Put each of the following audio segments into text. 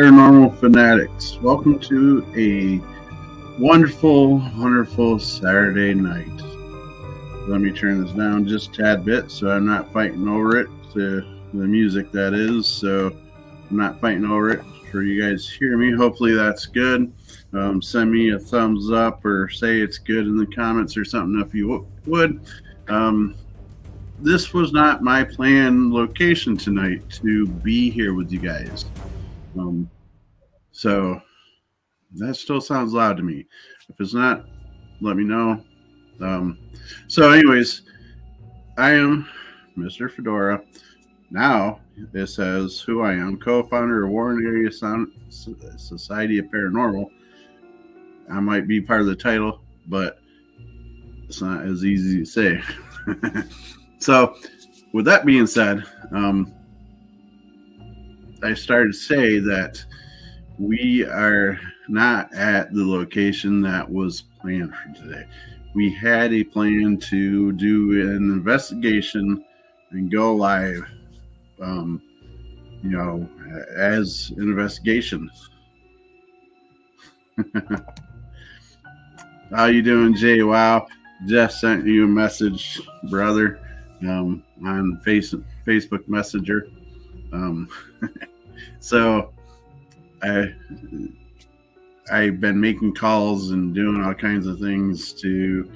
Paranormal Fanatics. Welcome to a wonderful Saturday night. Let me turn this down just a tad bit so I'm not fighting over it, the music that is, so I'm not fighting over it for you guys to hear me. Hopefully that's good. Send me a thumbs up or say it's good in the comments or something if you would. This was not my planned location tonight to be here with you guys. So that still sounds loud to me. If it's not, let me know. So anyways, I am Mr. Fedora. Now it says who I am, co-founder of Warren Area Society of Paranormal. I might be part of the title, but it's not as easy to say. So with that being said, I started to say that we are not at the location that was planned for today. We had a plan to do an investigation and go live, as an investigation. How you doing, Jay? Wow, just sent you a message, brother, on Facebook Messenger. So I've been making calls and doing all kinds of things to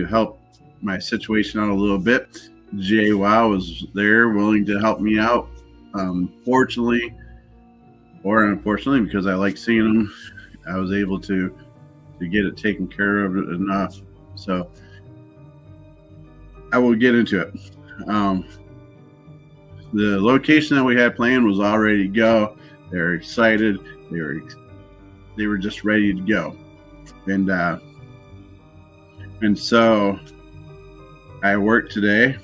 help my situation out a little bit. Jay Wow was there willing to help me out. Fortunately or unfortunately, because I like seeing him, I was able to get it taken care of enough. So I will get into it. The location that we had planned was all ready to go. They were excited. They were just ready to go. And so I worked today,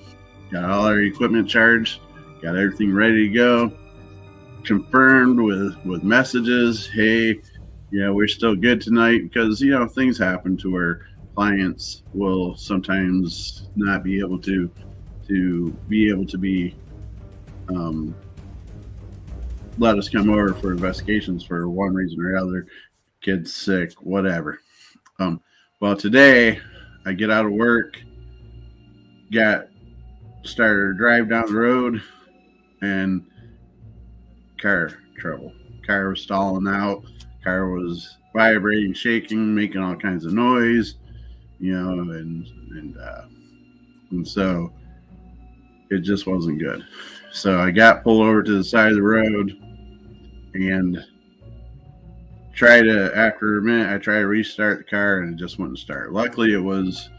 got all our equipment charged, got everything ready to go, confirmed with messages. Hey, we're still good tonight, because, things happen to where clients will sometimes not be able to let us come over for investigations for one reason or another. Kid's sick, whatever. Well, today I get out of work, started to drive down the road, and car trouble. Car was stalling out. Car was vibrating, shaking, making all kinds of noise, and so it just wasn't good. So I got pulled over to the side of the road and after a minute, I tried to restart the car and it just wouldn't start. Luckily, it was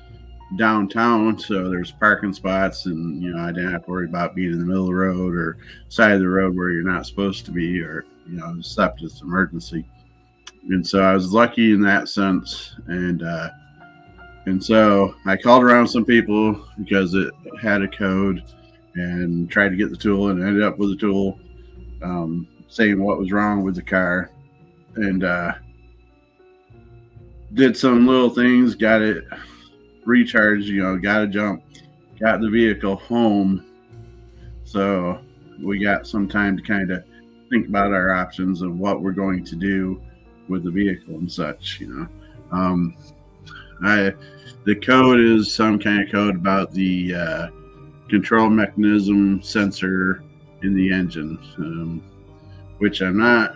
downtown, so there's parking spots, and I didn't have to worry about being in the middle of the road or side of the road where you're not supposed to be, or except it's emergency. And so I was lucky in that sense, and so I called around some people because it had a code, and tried to get the tool, and ended up with the tool, saying what was wrong with the car, and did some little things, got it recharged, got a jump, got the vehicle home. So we got some time to kind of think about our options of what we're going to do with the vehicle and such. The code is some kind of code about the control mechanism sensor in the engine, which I'm not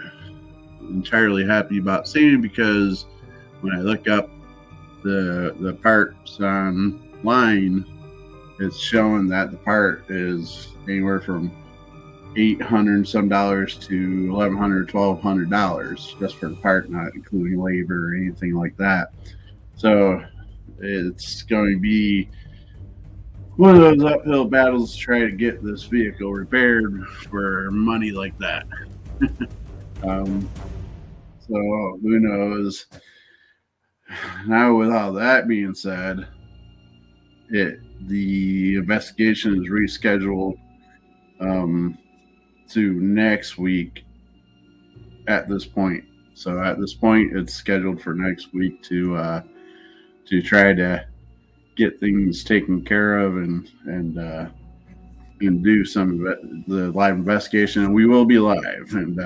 entirely happy about seeing, because when I look up the parts online, it's showing that the part is anywhere from $800 some dollars to $1,100, $1,200 just for the part, not including labor or anything like that. So it's going to be one of those uphill battles to try to get this vehicle repaired for money like that. So who knows? Now, with all that being said, the investigation is rescheduled to next week at this point. So at this point, it's scheduled for next week to try to get things taken care of and do some of the live investigation. And we will be live. And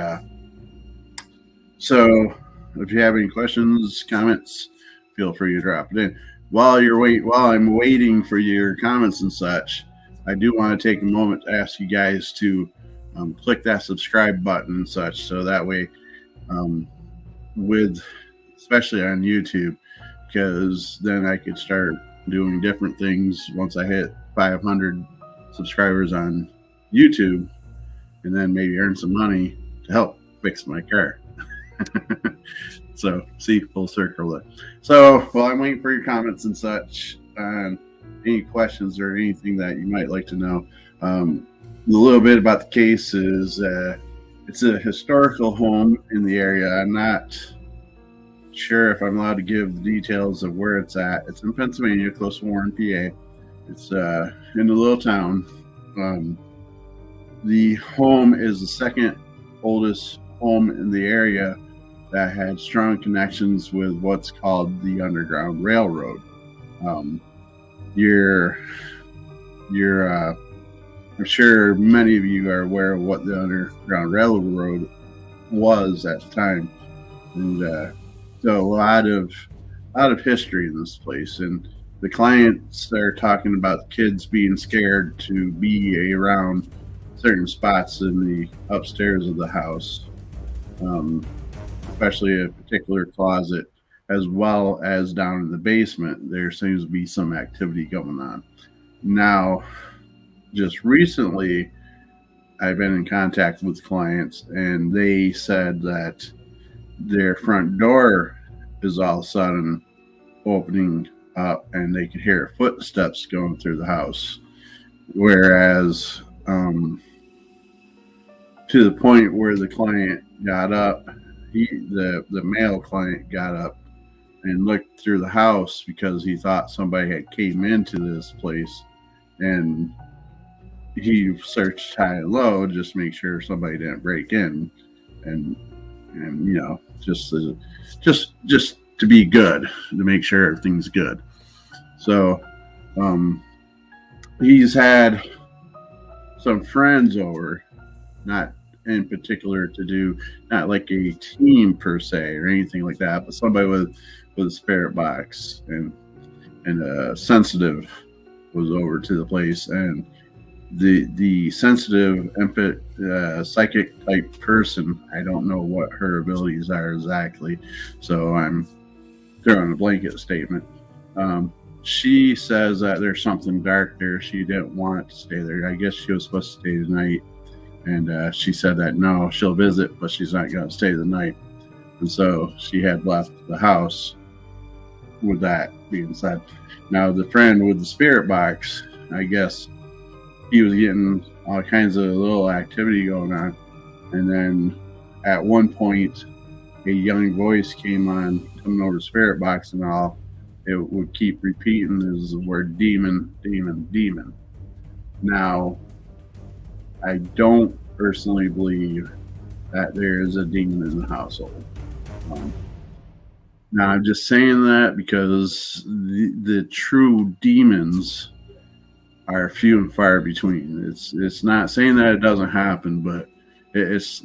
So if you have any questions, comments, feel free to drop it in. While I'm waiting for your comments and such, I do want to take a moment to ask you guys to click that subscribe button and such, so that way, with especially on YouTube, because then I could start doing different things once I hit 500 subscribers on YouTube, and then maybe earn some money to help fix my car. So, see, full circle there. So, while I'm waiting for your comments and such, on any questions or anything that you might like to know, a little bit about the case is it's a historical home in the area. I'm not sure if I'm allowed to give the details of where it's at. It's in Pennsylvania, close to Warren, PA. It's in a little town. The home is the second oldest home in the area that had strong connections with what's called the Underground Railroad. I'm sure many of you are aware of what the Underground Railroad was at the time, and so a lot of history in this place. And the clients are talking about kids being scared to be around certain spots in the upstairs of the house, especially a particular closet, as well as down in the basement. There seems to be some activity going on. Now, just recently, I've been in contact with clients, and they said that their front door is all of a sudden opening up, and they could hear footsteps going through the house. Whereas, to the point where the client got up, the male client got up and looked through the house because he thought somebody had came into this place, and he searched high and low just to make sure somebody didn't break in, and you know, just to be good, to make sure everything's good. So he's had some friends over, not in particular to do, not like a team per se or anything like that, but somebody with a spirit box and a sensitive was over to the place, and the sensitive psychic type person, I don't know what her abilities are exactly, so I'm throwing a blanket statement. She says that there's something dark there. She didn't want to stay there. I guess she was supposed to stay the night, and she said that no, she'll visit, but she's not going to stay the night. And so she had left the house. With that being said, now the friend with the spirit box, I guess he was getting all kinds of little activity going on, and then at one point a young voice came on coming over the spirit box, and all it would keep repeating is the word demon, demon, demon. Now, I don't personally believe that there is a demon in the household. Now, I'm just saying that because the true demons are few and far between. It's not saying that it doesn't happen, but it's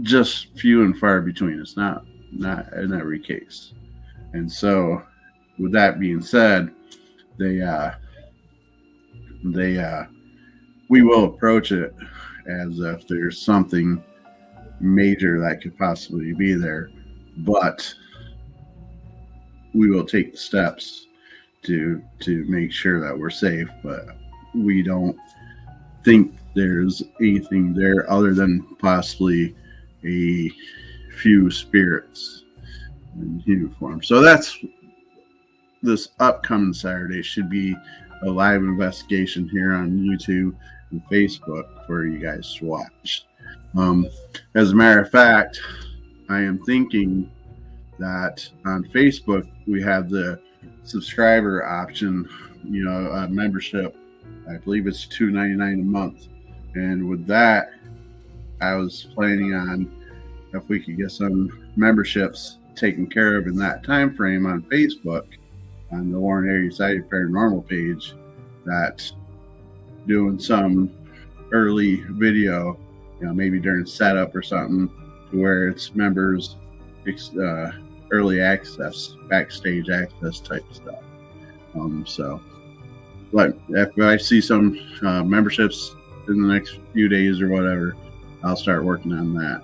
just few and far between. It's not in every case. And so, with that being said, we will approach it as if there's something major that could possibly be there, but we will take the steps to make sure that we're safe. But we don't think there's anything there other than possibly a few spirits in uniform. So that's this upcoming Saturday. Should be a live investigation here on YouTube and Facebook for you guys to watch. As a matter of fact, I am thinking that on Facebook we have the subscriber option, membership. I believe it's $2.99 a month, and with that, I was planning on if we could get some memberships taken care of in that time frame on Facebook, on the Warren Area Society Paranormal page, that doing some early video, maybe during setup or something, to where it's members early access, backstage access type stuff. So, but if I see some memberships in the next few days or whatever, I'll start working on that.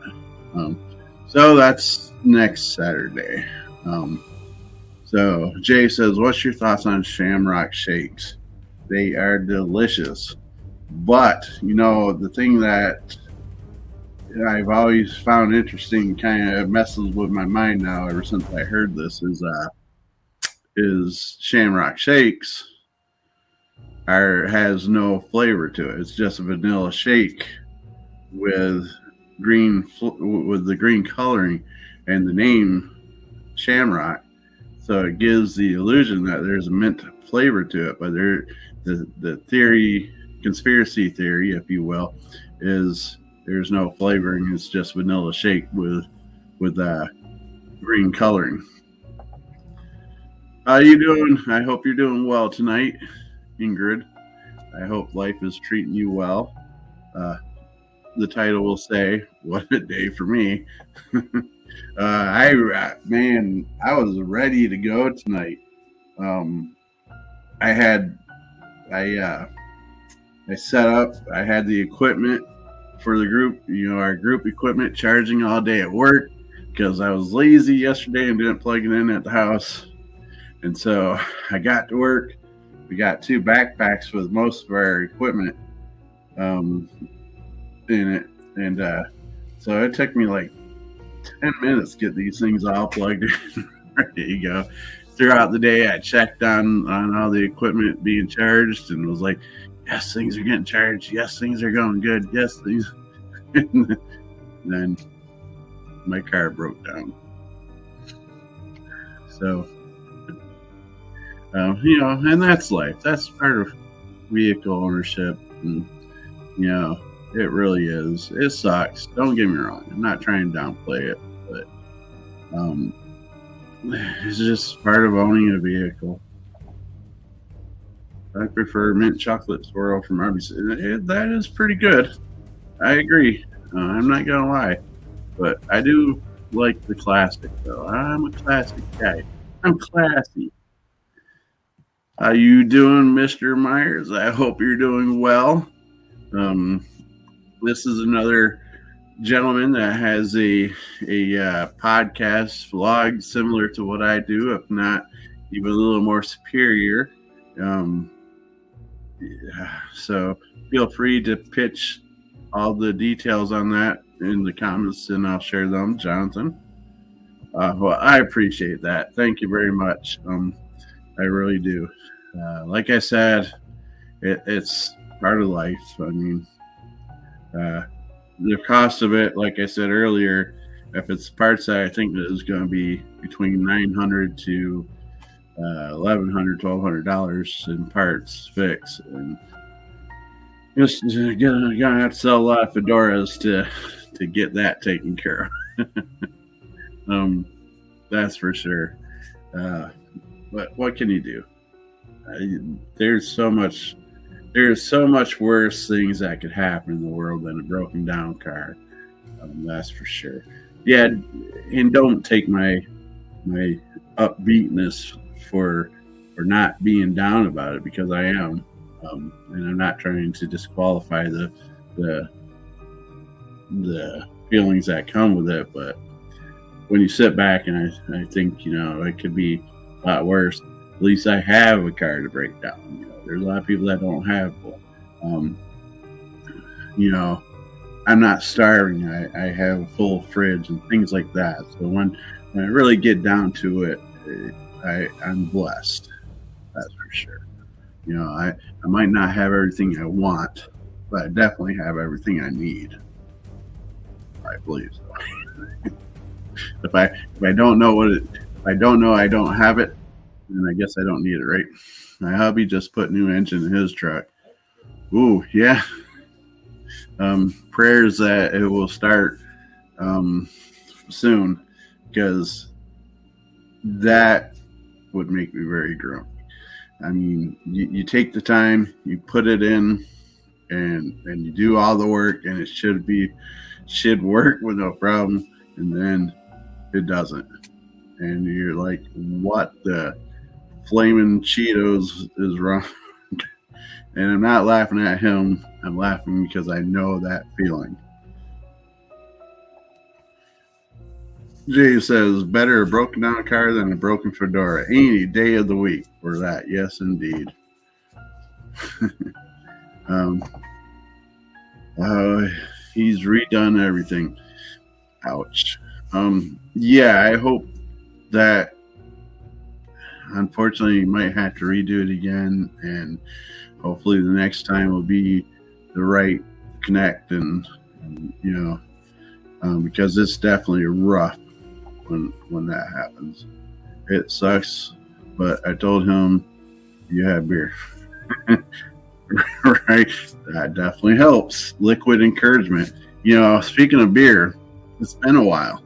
So that's next Saturday. So Jay says, what's your thoughts on Shamrock shakes? They are delicious. But, the thing that I've always found interesting, kind of messes with my mind now ever since I heard this, is Shamrock shakes has no flavor to it. It's just a vanilla shake with the green coloring and the name Shamrock. So it gives the illusion that there's a mint flavor to it, but the theory, conspiracy theory, if you will, is there's no flavoring. It's just vanilla shake with green coloring. How you doing? I hope you're doing well tonight, Ingrid. I hope life is treating you well. The title will say, "What a day for me." I was ready to go tonight. I set up. I had the equipment for the group. Our group equipment charging all day at work because I was lazy yesterday and didn't plug it in at the house. And so I got to work. We got 2 backpacks with most of our equipment in it, and so it took me like 10 minutes to get these things all plugged in, ready to go. Throughout the day, I checked on all the equipment being charged and was like, yes, things are getting charged. Yes, things are going good. Yes, things. And then my car broke down. So, and that's life. That's part of vehicle ownership. And, it really is. It sucks. Don't get me wrong. I'm not trying to downplay it, but it's just part of owning a vehicle. I prefer mint chocolate swirl from Arby's. That is pretty good. I agree. I'm not gonna lie, but I do like the classic though. I'm a classic guy. I'm classy. How you doing, Mr. Myers? I hope you're doing well. This is another gentleman that has a podcast vlog similar to what I do, if not even a little more superior. So feel free to pitch all the details on that in the comments, and I'll share them, Jonathan. Well, I appreciate that. Thank you very much. I really do. Like I said, it's part of life. I mean, the cost of it, like I said earlier, if it's parts that I think that is going to be between $900 to $1,100, $1,200 in parts fixed, and just gonna have to sell a lot of fedoras to get that taken care of. That's for sure. But what can you do? There's so much worse things that could happen in the world than a broken down car. That's for sure. Yeah, and don't take my upbeatness for not being down about it, because I am, and I'm not trying to disqualify the feelings that come with it. But when you sit back and I think, it could be a lot worse. At least I have a car to break down. There's a lot of people that don't have one. I'm not starving. I have a full fridge and things like that. So when I really get down to it, I'm blessed. That's for sure. I might not have everything I want, but I definitely have everything I need. I believe so. If I don't know if I don't know I don't have it, then I guess I don't need it, right? My hubby just put new engine in his truck. Ooh, yeah. Prayers that it will start soon, because that would make me very grumpy. I mean, you take the time, you put it in, and you do all the work, and it should work with no problem. And then it doesn't. And you're like, what the flaming Cheetos is wrong? And I'm not laughing at him. I'm laughing because I know that feeling. Jay says, better a broken down car than a broken fedora. Any day of the week for that. Yes, indeed. He's redone everything. Ouch. Yeah, I hope that unfortunately you might have to redo it again, and hopefully the next time will be the right connect and because it's definitely rough when that happens. It sucks, but I told him you have beer. Right? That definitely helps. Liquid encouragement. Speaking of beer, it's been a while.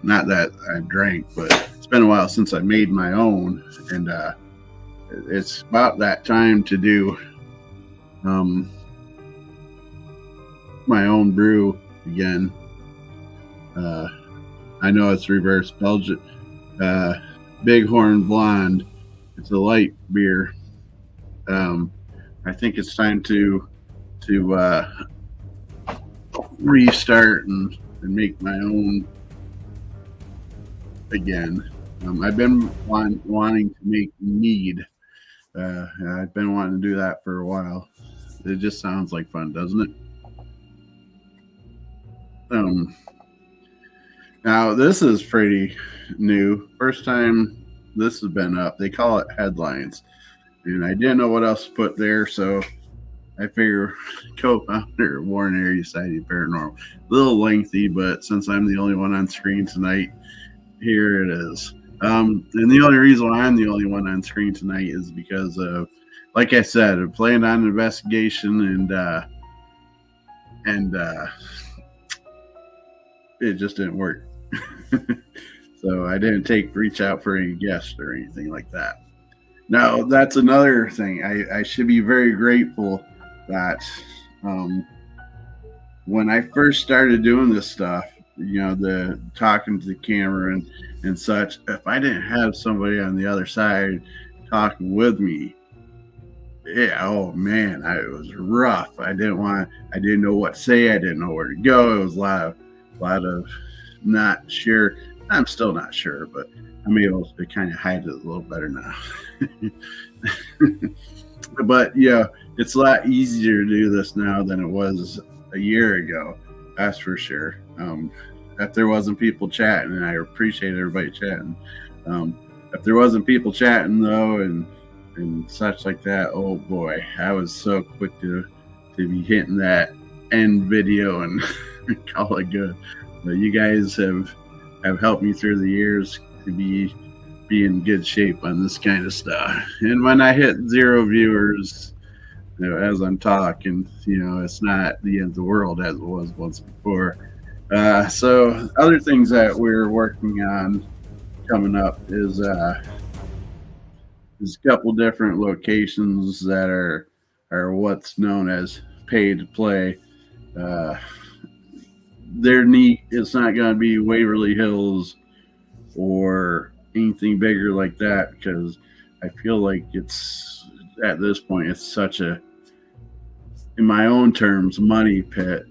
Not that I've drank, but it's been a while since I made my own, and it's about that time to do my own brew again. I know it's reverse Belgian Bighorn Blonde. It's a light beer. I think it's time to restart and make my own again. I've been wanting to make mead. I've been wanting to do that for a while. It just sounds like fun, doesn't it? Now this is pretty new. First time this has been up. They call it headlines, and I didn't know what else to put there, so I figure co-founder of Warren Area Society Paranormal. A little lengthy, but since I'm the only one on screen tonight, here it is. And the only reason why I'm the only one on screen tonight is because of, like I said, I planned on an investigation and it just didn't work. So I didn't reach out for any guests or anything like that. Now, that's another thing. I should be very grateful that when I first started doing this stuff, the talking to the camera and such, if I didn't have somebody on the other side talking with me, oh man, it was rough. I didn't know what to say. I didn't know where to go. It was a lot of not sure. I'm still not sure, but I'm able to kind of hide it a little better now. But yeah, it's a lot easier to do this now than it was a year ago. That's for sure. If there wasn't people chatting, and I appreciate everybody chatting. If there wasn't people chatting though, and such like that, oh boy, I was so quick to be hitting that end video and call it good. But you guys have helped me through the years to be in good shape on this kind of stuff. And when I hit 0 viewers, as I'm talking, it's not the end of the world as it was once before. So other things that we're working on coming up is there's a couple different locations that are what's known as pay to play. They're neat. It's not going to be Waverly Hills or anything bigger like that, because I feel like it's at this point it's such a, in my own terms, money pit.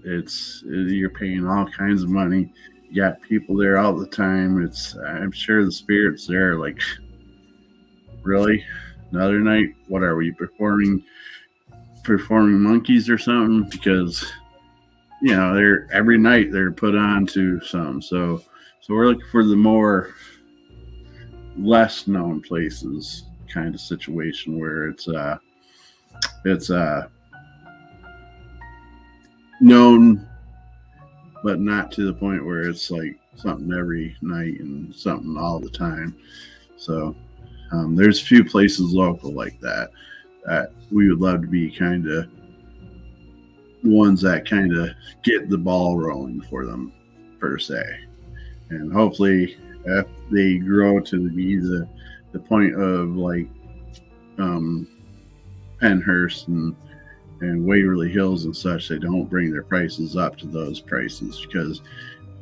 You're paying all kinds of money. You got people there all the time. I'm sure the spirits there are like, really? Another night? What are we performing monkeys or something? Because they're every night they're put on to some. So we're looking for the more less known places kind of situation where it's known, but not to the point where it's like something every night and something all the time. So there's a few places local like that we would love to be kind of ones that kind of get the ball rolling for them per se. And hopefully if they grow to be the point of like Penhurst and Waverly Hills and such, they don't bring their prices up to those prices, because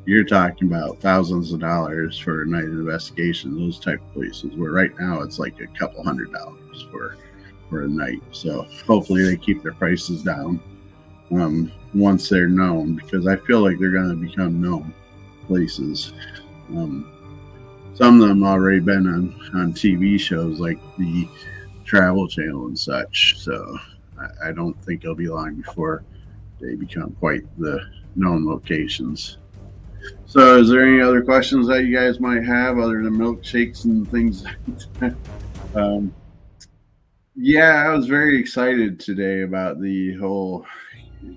you're talking about thousands of dollars for a night investigation, those type of places, where right now it's like a couple $100 for a night. So hopefully they keep their prices down once they're known, because I feel like they're going to become known places. Some of them already been on TV shows like the Travel Channel and such. So I don't think it'll be long before they become quite the known locations. So is there any other questions that you guys might have other than milkshakes and things like that? Yeah, I was very excited today about the whole,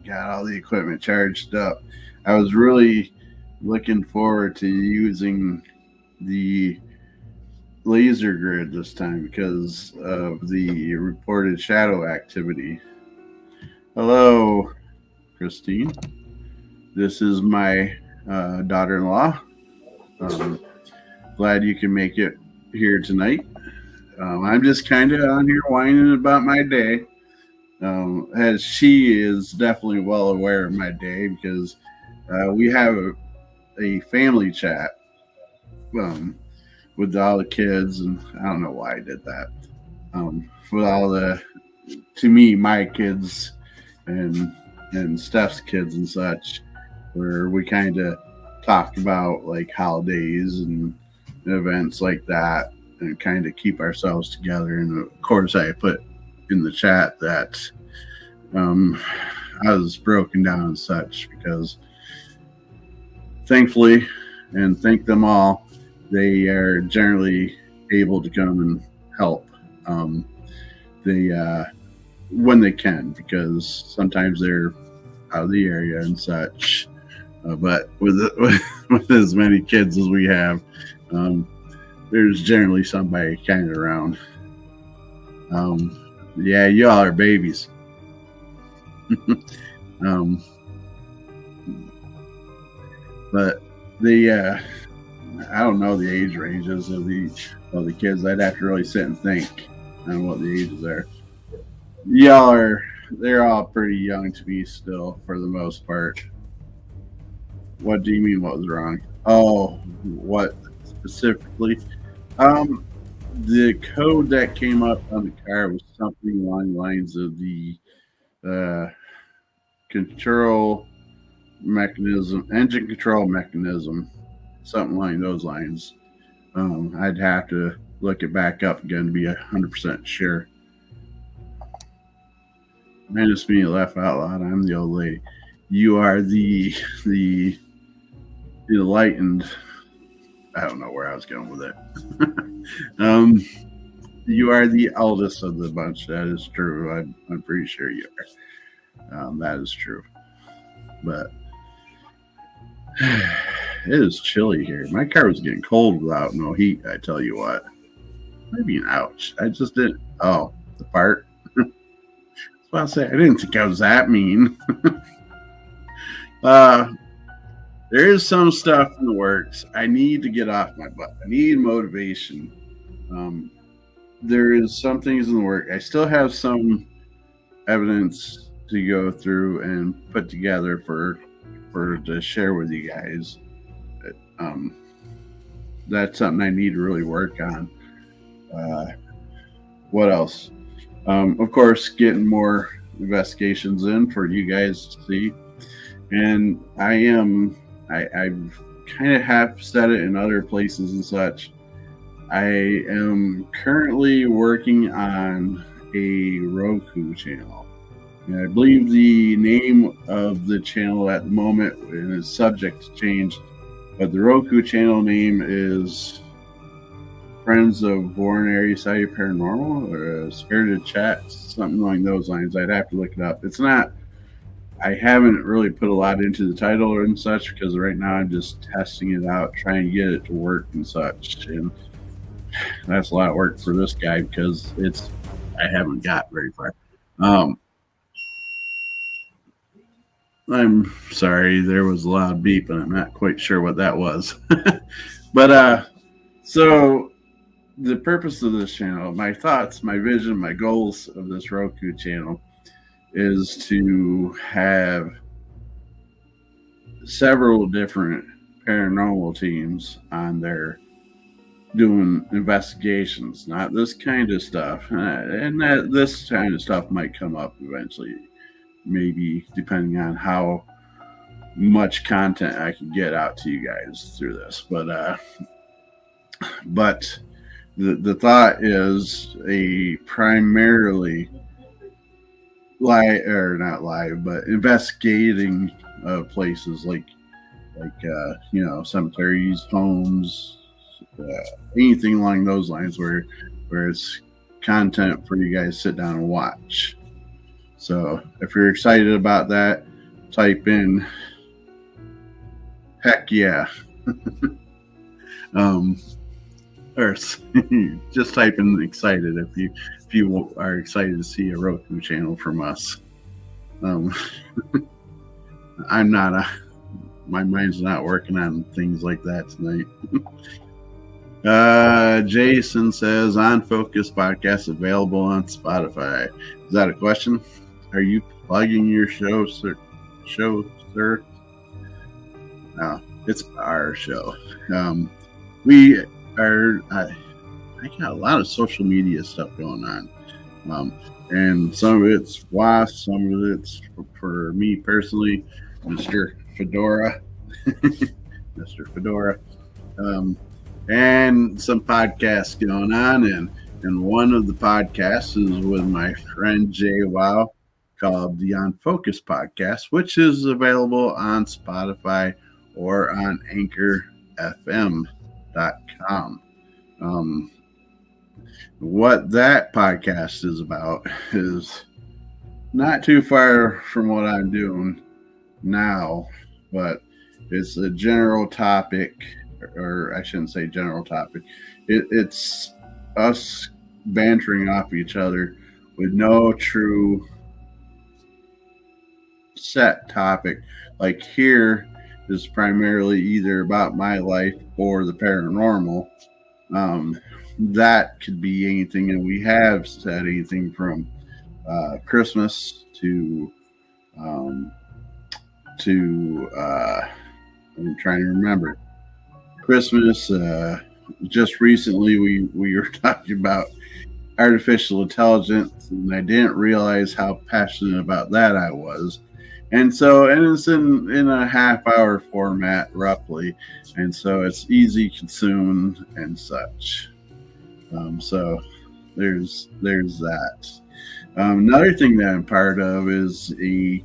got all the equipment charged up. I was really looking forward to using the laser grid this time because of the reported shadow activity. Hello, Christine. This is my daughter-in-law. Glad you can make it here tonight. I'm just kind of on here whining about my day, as she is definitely well aware of my day because we have a family chat with all the kids, and I don't know why I did that. With all to me, my kids and Steph's kids and such, where we kind of talk about like holidays and events like that and kind of keep ourselves together. And of course, I put in the chat that I was broken down and such because thankfully, and thank them all, they are generally able to come and help. When they can, because sometimes they're out of the area and such. But with as many kids as we have, there's generally somebody kind of around. Yeah, y'all are babies. But I don't know the age ranges of the kids. I'd have to really sit and think on what the ages are. They're all pretty young to me still, for the most part. What do you mean, what was wrong? Oh, what specifically? The code that came up on the car was something along the lines of the control mechanism, engine control mechanism, something along those lines. I'd have to look it back up again to be 100% sure. Minus me, laugh out loud. I'm the old lady. You are the enlightened. I don't know where I was going with it. You are the eldest of the bunch. That is true. I'm pretty sure you are. That is true. But it is chilly here. My car was getting cold without no heat. I tell you what. Maybe an ouch. I just didn't. Oh, the part. I was about to say, I didn't think I was that mean. There is some stuff in the works. I need to get off my butt. I need motivation. There is some things in the work. I still have some evidence to go through and put together for to share with you guys. That's something I need to really work on. What else? Of course, getting more investigations in for you guys to see. And I've kind of half said it in other places and such. I am currently working on a Roku channel. And I believe the name of the channel at the moment is subject to change, but the Roku channel name is Friends of Ordinary Society Paranormal or Spirited Chats, something along those lines. I'd have to look it up. It's not, I haven't really put a lot into the title and such because right now I'm just testing it out, trying to get it to work and such. And that's a lot of work for this guy because I haven't got very far. I'm sorry, there was a loud beep and I'm not quite sure what that was. But so the purpose of this channel, my thoughts, my vision, my goals of this Roku channel is to have several different paranormal teams on there doing investigations, not this kind of stuff. And that this kind of stuff might come up eventually, maybe depending on how much content I can get out to you guys through this. But the thought is a primarily live, or not live, but investigating places like cemeteries, homes, anything along those lines where it's content for you guys to sit down and watch. So if you're excited about that, type in heck yeah. Or just type in excited if you are excited to see a Roku channel from us. I'm not my mind's not working on things like that tonight. Jason says, On Focus podcast available on Spotify. Is that a question? Are you plugging your show, sir? No, it's our show. We are. I got a lot of social media stuff going on, and some of it's WASP, some of it's for me personally, Mr. Fedora, Mr. Fedora, and some podcasts going on, and one of the podcasts is with my friend Jay Wow, called the On Focus podcast, which is available on Spotify or on anchorfm.com. What that podcast is about is not too far from what I'm doing now, but it's a general topic, or I shouldn't say general topic. It's us bantering off each other with no true set topic. Like here is primarily either about my life or the paranormal. That could be anything, and we have said anything from Christmas to I'm trying to remember. Christmas. Just recently, we were talking about artificial intelligence, and I didn't realize how passionate about that I was. And so, and it's in a half-hour format, roughly, and so it's easy consumed and such. So there's that. Another thing that I'm part of is a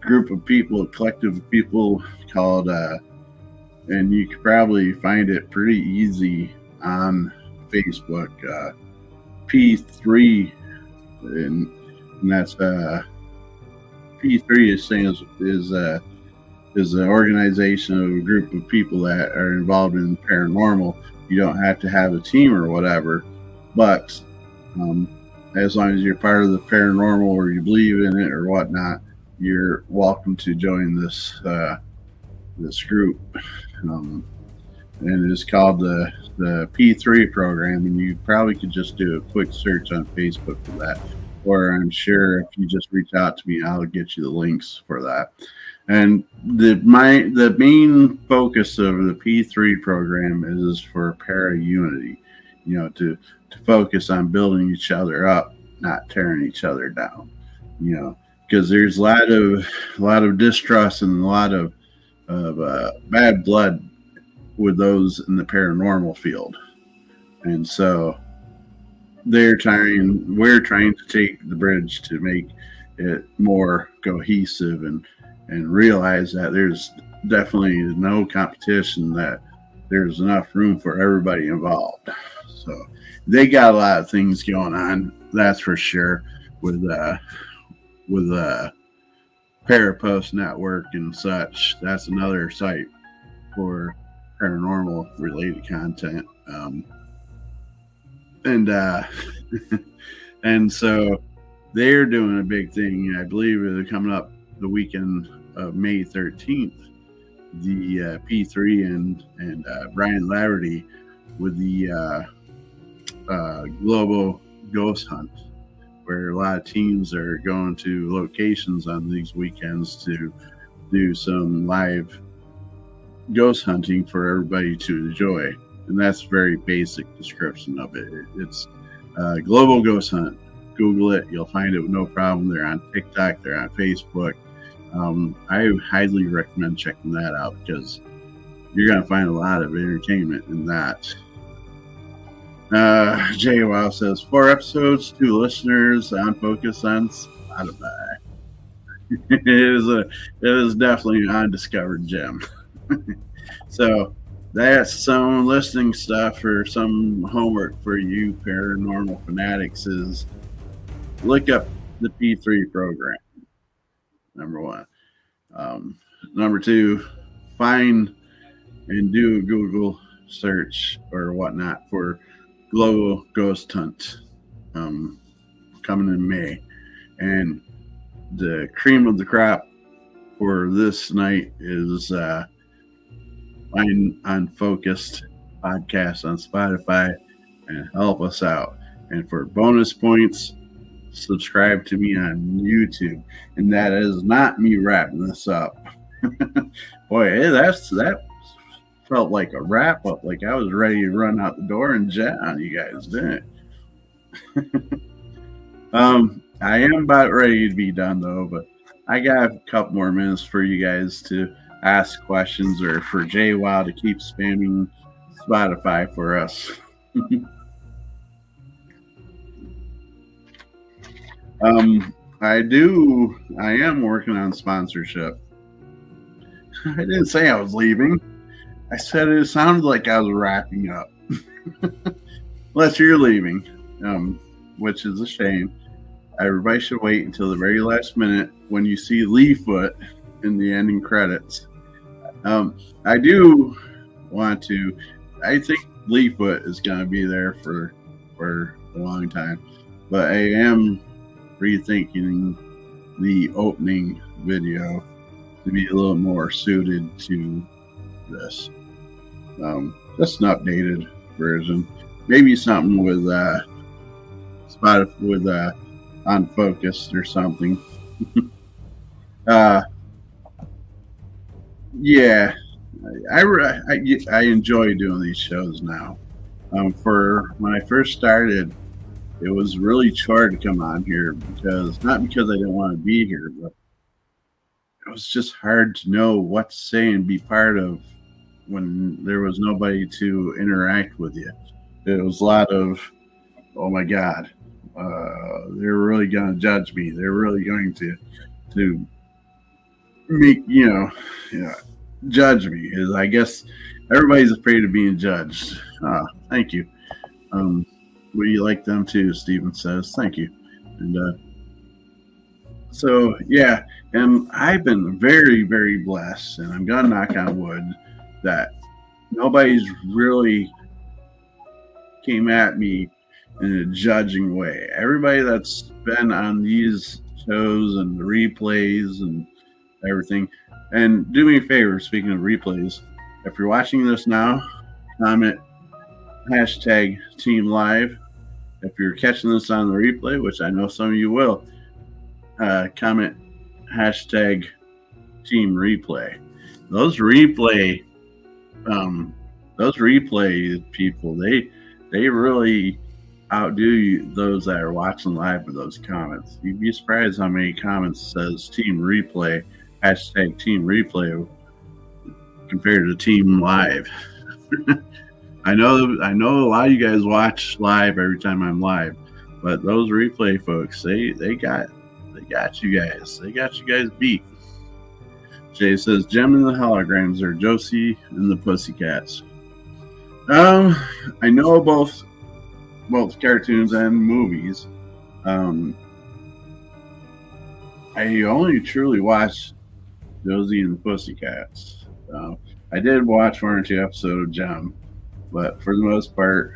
group of people, a collective of people called, and you could probably find it pretty easy on Facebook, P3, and that's P3 is an organization of a group of people that are involved in paranormal. You don't have to have a team or whatever, but as long as you're part of the paranormal or you believe in it or whatnot, you're welcome to join this group. And it's called the P3 program, and you probably could just do a quick search on Facebook for that. Or I'm sure if you just reach out to me, I'll get you the links for that. And the main focus of the P3 program is for para-unity, to focus on building each other up, not tearing each other down, because there's a lot of distrust and a lot of bad blood with those in the paranormal field. And so we're trying to take the bridge to make it more cohesive and realize that there's definitely no competition, that there's enough room for everybody involved. So they got a lot of things going on, that's for sure, with Parapost Network and such. That's another site for paranormal related content. And so they're doing a big thing. I believe they're coming up the weekend of May 13th, the P3 and Brian Laverty with the Global Ghost Hunt, where a lot of teams are going to locations on these weekends to do some live ghost hunting for everybody to enjoy. And that's a very basic description of it. It's Global Ghost Hunt. Google it. You'll find it with no problem. They're on TikTok. They're on Facebook. I highly recommend checking that out because you're going to find a lot of entertainment in that. Jay Wow says 4 episodes, 2 listeners on focus on Spotify. It is definitely an undiscovered gem. So that's some listening stuff or some homework for you paranormal fanatics is look up the P3 program. Number 1. Number 2, find and do a Google search or whatnot for Global Ghost Hunt coming in May. And the cream of the crop for this night is find Unfocused podcast on Spotify and help us out. And for bonus points, subscribe to me on YouTube. And that is not me wrapping this up. Boy, that felt like a wrap up. Like I was ready to run out the door and jet on you guys, didn't it? I am about ready to be done though, but I got a couple more minutes for you guys to ask questions or for JWoww to keep spamming Spotify for us. I am working on sponsorship. I didn't say I was leaving. I said it sounded like I was wrapping up. Unless you're leaving, which is a shame. Everybody should wait until the very last minute when you see Leefoot in the ending credits. I do want to. I think Leefoot is going to be there for a long time, but I am rethinking the opening video to be a little more suited to this. Just an updated version. Maybe something with Spotify with Unfocused or something. Yeah, I enjoy doing these shows now. For when I first started, it was really chore to come on here not because I didn't want to be here, but it was just hard to know what to say and be part of when there was nobody to interact with you. It was a lot of, oh my God, they're really going to judge me. They're really going to make, judge me. Is I guess everybody's afraid of being judged. Thank you. We like them too, Steven says. Thank you. And so, yeah, and I've been very, very blessed, and I'm going to knock on wood that nobody's really came at me in a judging way. Everybody that's been on these shows and the replays and everything, and do me a favor, speaking of replays, if you're watching this now, comment hashtag Team Live. If you're catching this on the replay, which I know some of you will, comment hashtag Team Replay. Those replay people, they really outdo those that are watching live with those comments. You'd be surprised how many comments says Team Replay, hashtag Team Replay compared to Team Live. I know a lot of you guys watch live every time I'm live, but those replay folks, they got you guys. They got you guys beat. Jay says, Gem and the Holograms are Josie and the Pussycats. I know both cartoons and movies. I only truly watched Josie and the Pussycats. I did watch 1 or 2 episodes of Gem, but for the most part,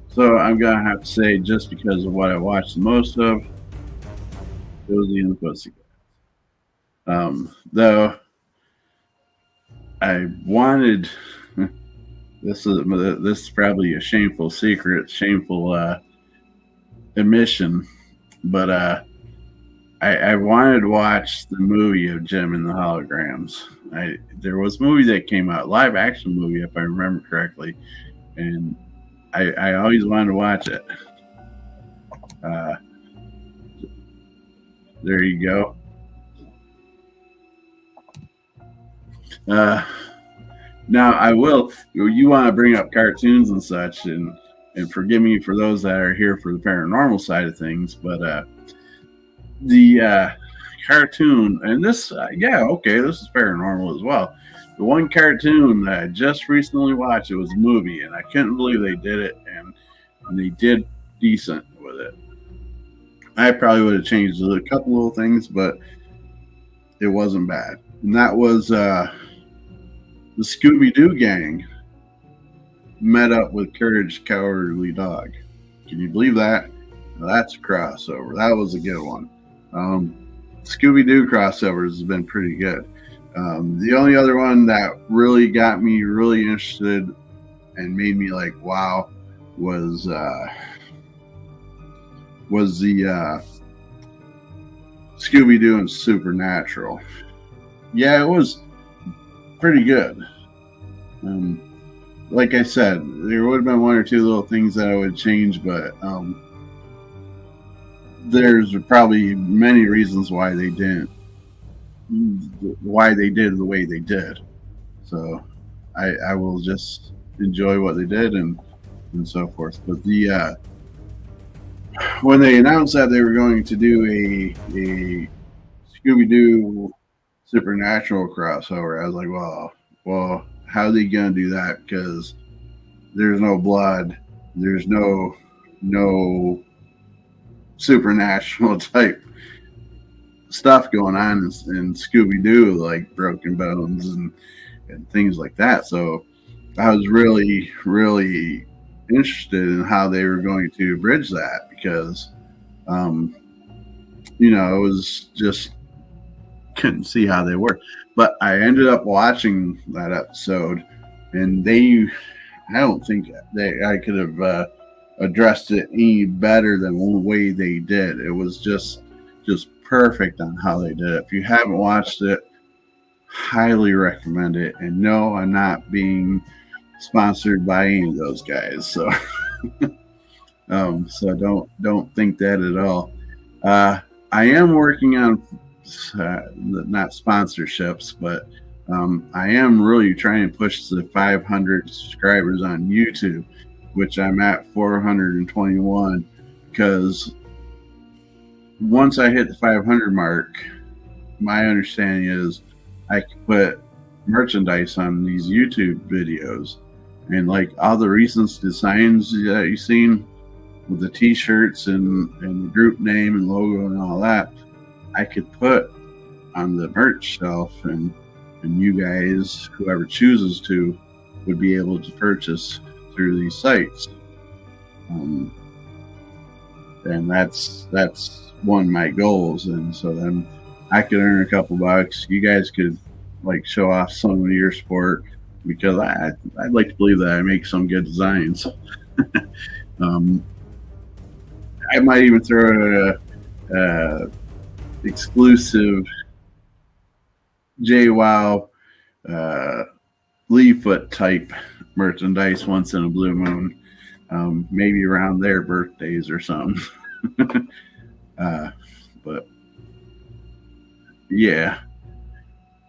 so I'm gonna have to say just because of what I watched the most of, Josie and the Pussycats. Though I wanted this is probably a shameful admission, but I wanted to watch the movie of Jim and the Holograms. There was a movie that came out, live action movie, if I remember correctly, and I always wanted to watch it. Uh, there you go. Now I will. You want to bring up cartoons and such, and forgive me for those that are here for the paranormal side of things, but the cartoon and this, this is paranormal as well. The one cartoon that I just recently watched, it was a movie, and I couldn't believe they did it, and they did decent with it. I probably would have changed a couple little things, but it wasn't bad. And that was the Scooby-Doo gang met up with Courage Cowardly Dog. Can you believe that? Now that's a crossover. That was a good one. Scooby-Doo crossovers has been pretty good. The only other one that really got me really interested and made me like, wow, was the Scooby-Doo and Supernatural. Yeah, it was pretty good. Like I said, there would have been one or two little things that I would change, but there's probably many reasons why they did the way they did. So I will just enjoy what they did and so forth. But when they announced that they were going to do a Scooby-Doo Supernatural crossover, I was like, well, how are they going to do that? Because there's no blood, there's no supernatural type stuff going on in Scooby-Doo, like broken bones and things like that. So I was really, really interested in how they were going to bridge that, because it was just couldn't see how they were. But I ended up watching that episode, and I don't think I could have addressed it any better than the way they did. It was just perfect on how they did it. If you haven't watched it, highly recommend it. And no, I'm not being sponsored by any of those guys, so so don't think that at all. I am working on not sponsorships, but I am really trying to push the 500 subscribers on YouTube, which I'm at 421, because once I hit the 500 mark, my understanding is I can put merchandise on these YouTube videos, and like all the recent designs that you've seen with the t-shirts and the group name and logo and all that, I could put on the merch shelf, and you guys, whoever chooses to, would be able to purchase through these sites. And that's one of my goals. And so then I could earn a couple bucks. You guys could like show off some of your sport, because I'd like to believe that I make some good designs. I might even throw a exclusive JWoww Leefoot type merchandise once in a blue moon, maybe around their birthdays or something. But yeah,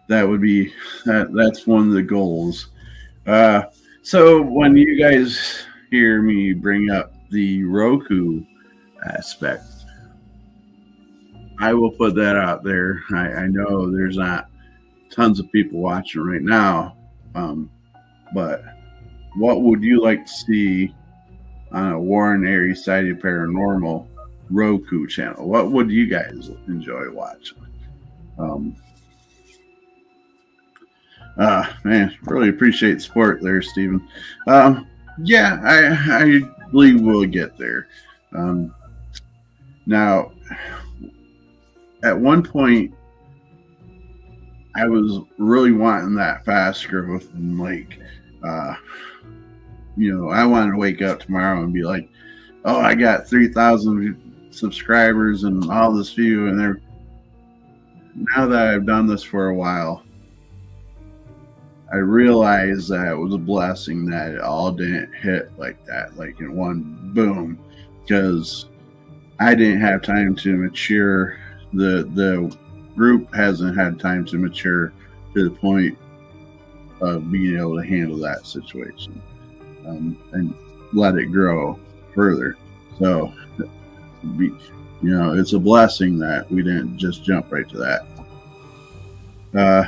that would be that's one of the goals. So when you guys hear me bring up the Roku aspect, I will put that out there. I know there's not tons of people watching right now, but what would you like to see on a Warren Aries Sided Paranormal Roku channel? What would you guys enjoy watching? Man, really appreciate the support there, Stephen. Yeah, I believe we'll get there. Now, at one point, I was really wanting that fast growth, and like, I wanted to wake up tomorrow and be like, oh, I got 3,000 subscribers and all this view, and now that I've done this for a while, I realized that it was a blessing that it all didn't hit like that, like in one boom, because I didn't have time to mature. The group hasn't had time to mature to the point of being able to handle that situation, and let it grow further. So, it's a blessing that we didn't just jump right to that. Uh,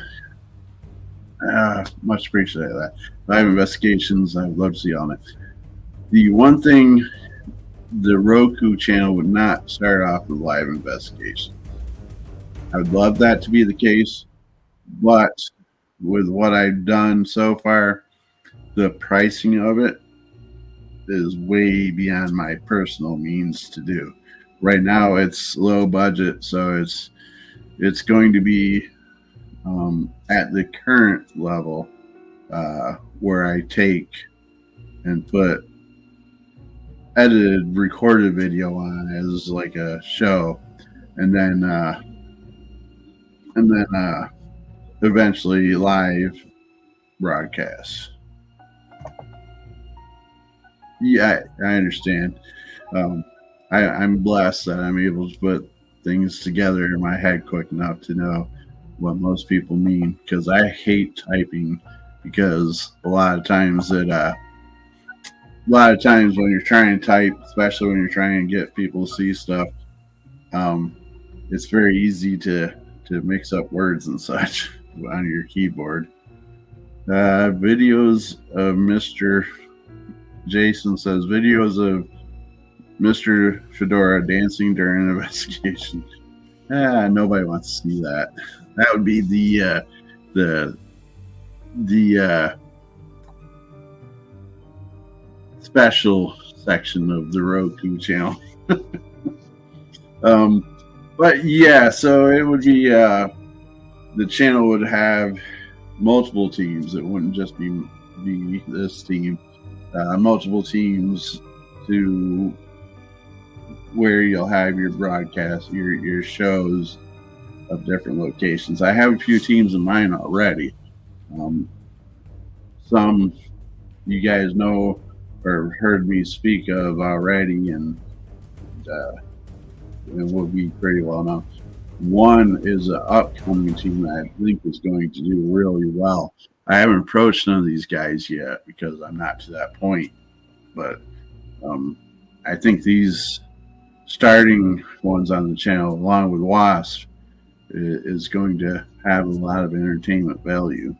Much appreciate that. Live investigations, I'd love to see on it. The one thing the Roku channel would not start off with live investigation. I would love that to be the case, but with what I've done so far, the pricing of it is way beyond my personal means to do. Right now, it's low budget, so it's going to be at the current level where I take and put edited, recorded video on as like a show, and then eventually live broadcasts. Yeah, I understand. Um, I'm blessed that I'm able to put things together in my head quick enough to know what most people mean, because I hate typing, because a lot of times when you're trying to type, especially when you're trying to get people to see stuff, um, it's very easy to mix up words and such on your keyboard. Videos of Mr. Jason says videos of Mr. Fedora dancing during an investigation. Nobody wants to see that. That would be the special section of the Roku channel. But yeah, so it would be the channel would have multiple teams. It wouldn't just be this team. Multiple teams to where you'll have your broadcast, your shows of different locations. I have a few teams in mind already. Some you guys know or heard me speak of already, and it will be pretty well known. One is an upcoming team that I think is going to do really well. I haven't approached none of these guys yet because I'm not to that point, but I think these starting ones on the channel, along with Wasp, is going to have a lot of entertainment value.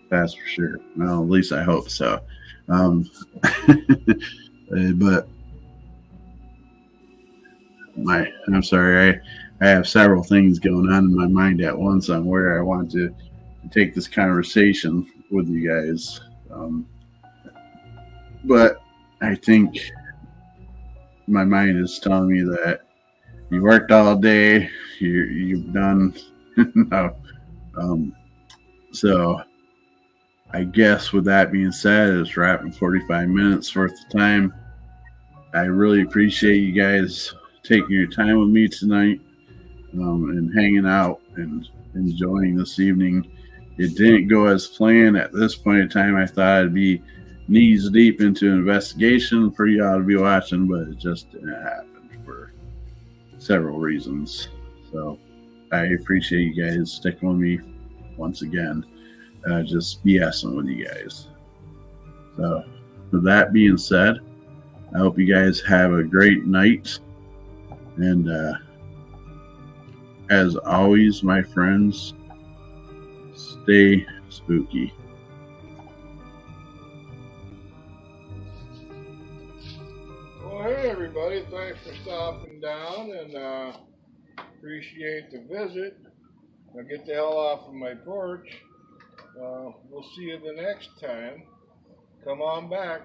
That's for sure. Well, at least I hope so. But I'm sorry. I have several things going on in my mind at once on where I want to take this conversation with you guys. But I think my mind is telling me that you worked all day. You've done no. So I guess with that being said, it's wrapping 45 minutes worth of time. I really appreciate you guys taking your time with me tonight, and hanging out and enjoying this evening. It didn't go as planned. At this point in time, I thought I'd be knees deep into an investigation for y'all to be watching, but it just didn't happen for several reasons. So I appreciate you guys sticking with me once again. Just BSing with you guys. So with that being said, I hope you guys have a great night. And as always, my friends, stay spooky. Well, hey everybody, thanks for stopping down, and appreciate the visit. Now get the hell off of my porch. We'll see you the next time. Come on back.